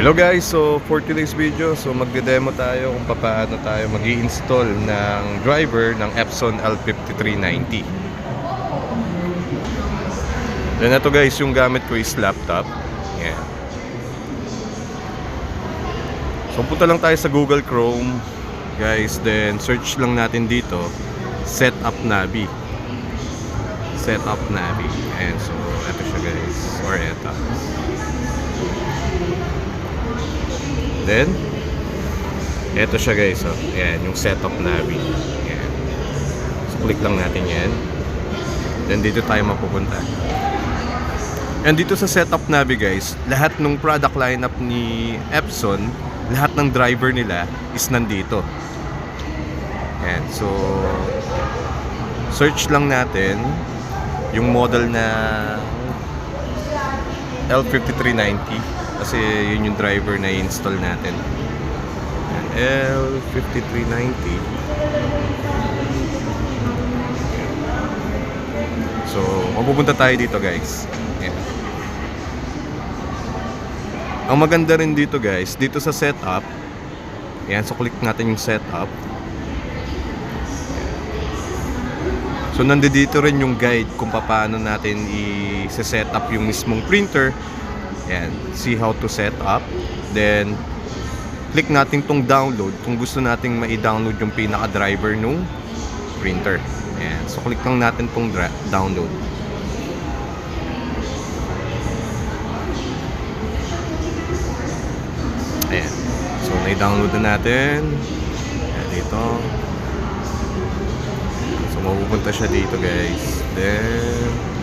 Hello guys, so for today's video, so magde-demo tayo kung paano tayo mag-i-install ng driver ng Epson L5390. Then ito guys, yung gamit ko is laptop. Yan. So punta lang tayo sa Google Chrome guys, then search lang natin dito Setup Navi. Setup Navi. Ayan, so ito siya guys, or ito. Then, eto siya guys, oh. Ayan, yung Setup Navi. Ayan. So, click lang natin yan. Then, dito tayo mapupunta. And dito sa Setup Navi guys, lahat ng product lineup ni Epson, lahat ng driver nila is nandito. Ayan, so, search lang natin yung model na L5390. Kasi yun yung driver na i-install natin. L5390. So, mapupunta tayo dito guys. Ayan. Ang maganda rin dito guys, dito sa setup. Ayan, so click natin yung setup. So, nandito rin yung guide kung paano natin i-set up yung mismong printer. Ayan, see how to set up. Then, click natin tong download kung gusto nating ma-download yung pinaka-driver nung printer. Ayan, so click lang natin tong download. Ayan, so na-download na natin. Ayan, dito. So, mapupunta siya dito guys. Then,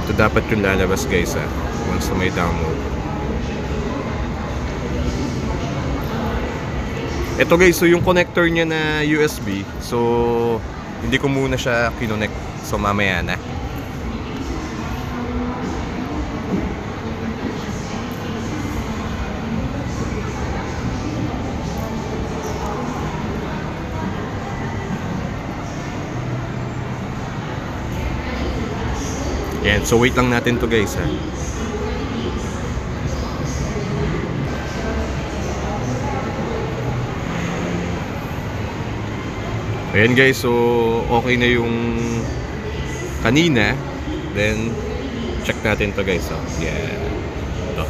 ito dapat yung lalabas guys once na may download. Ito guys, so yung connector niya na USB, so hindi ko muna siya kinonect, so mamaya na. Yan, so wait lang natin to guys Ayan guys, so okay na yung kanina. Then check natin to guys yeah. Ito.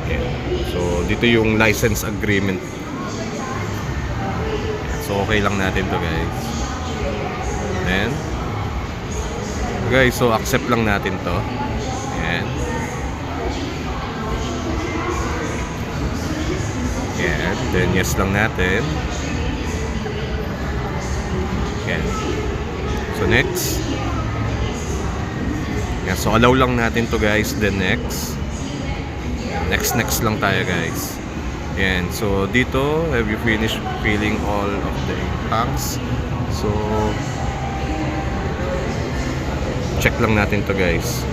Yeah. So dito yung license agreement. So okay lang natin to guys. Then guys, so accept lang natin to. Ayan. Ayan. Then yes lang natin. Ayan. So next. Ayan. So allow lang natin to guys. Then next. Next lang tayo guys. Ayan. So dito, have you finished filling all of the tanks? So check lang natin to guys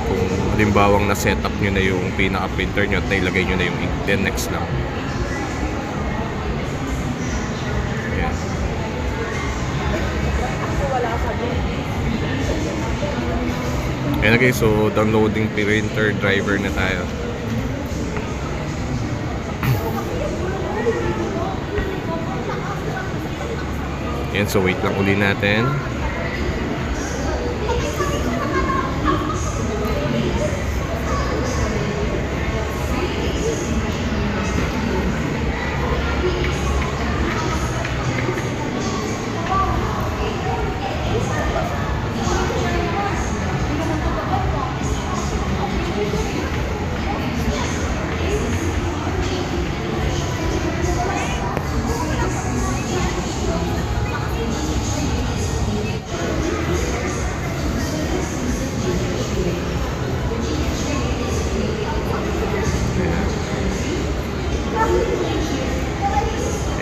kung halimbawang na setup nyo na yung pinaka printer nyo at nailagay nyo na yung ink. Then next lang. Ayan. Ayan guys, so downloading printer driver na tayo. Ayan, so wait lang uli natin.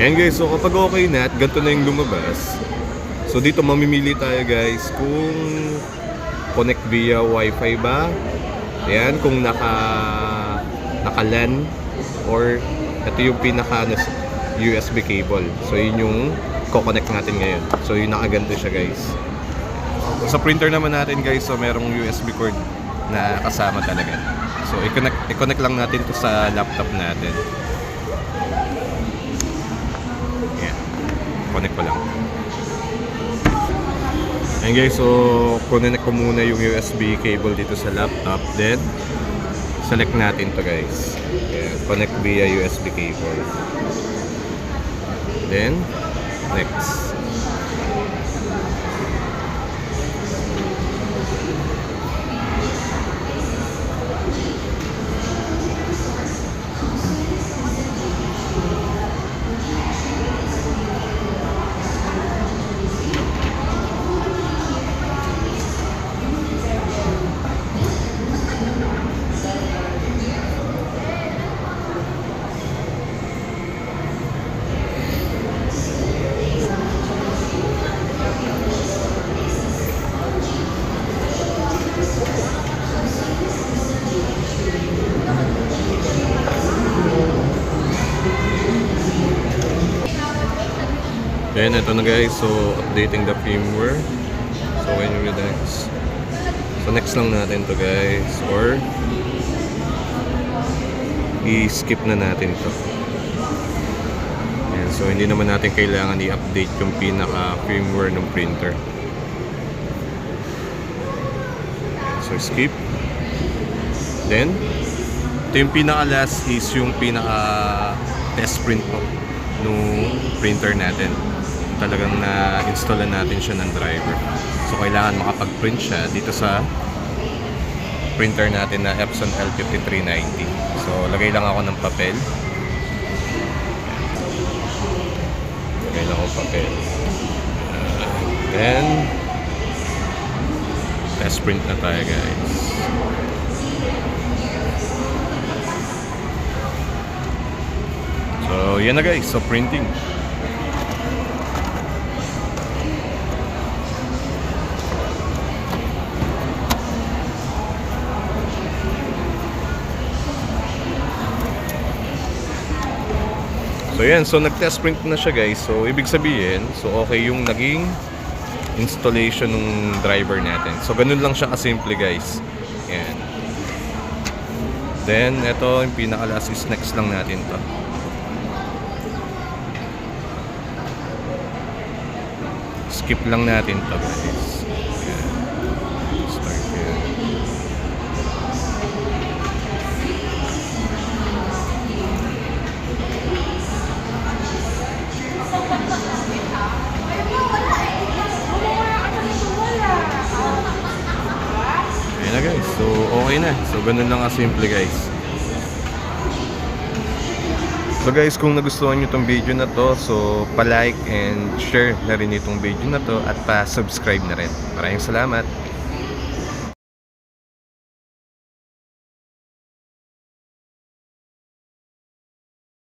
Ayan guys, so kapag okay na at ganito na yung lumabas, so dito mamimili tayo guys kung connect via wifi ba. Ayan, kung naka naka-LAN or ito yung pinaka USB cable. So yun yung ko-connect natin ngayon. So yun nakaganto siya guys. So, sa printer naman natin guys, so merong USB cord na kasama talaga. So i-connect lang natin to sa laptop natin. Yan. Connect ko lang. Ayan guys, so connect ko muna yung USB cable dito sa laptop. Then select natin to guys. Ayan, connect via USB cable. Then next. Then ito na guys, so updating the firmware. So when you next. So next lang natin to guys, or i-skip na natin to. Ayan, so hindi naman natin kailangan i-update yung pinaka firmware ng printer. Ayan, so skip. Then ito yung pinaka last is yung pinaka test print po nung printer natin. Talagang na-installan natin siya ng driver. So kailangan makapag-print siya dito sa printer natin na Epson L5390. So lagay lang ako ng papel. Lagay lang ako ng papel. Then test print na tayo guys. So yan na guys, so printing. So yan, so nag-test print na siya guys. So ibig sabihin, so okay yung naging installation ng driver natin. So ganun lang siya kasimple guys. Yan. Then ito yung pinaka-last is next lang natin to. Skip lang natin to guys. Yan. Start yan. Ayan na guys, so okay na. So ganun lang kasimple guys. So guys, kung nagustuhan nyo itong video na to, so pa-like and share na rin itong video na to at pa-subscribe na rin. Maraming salamat.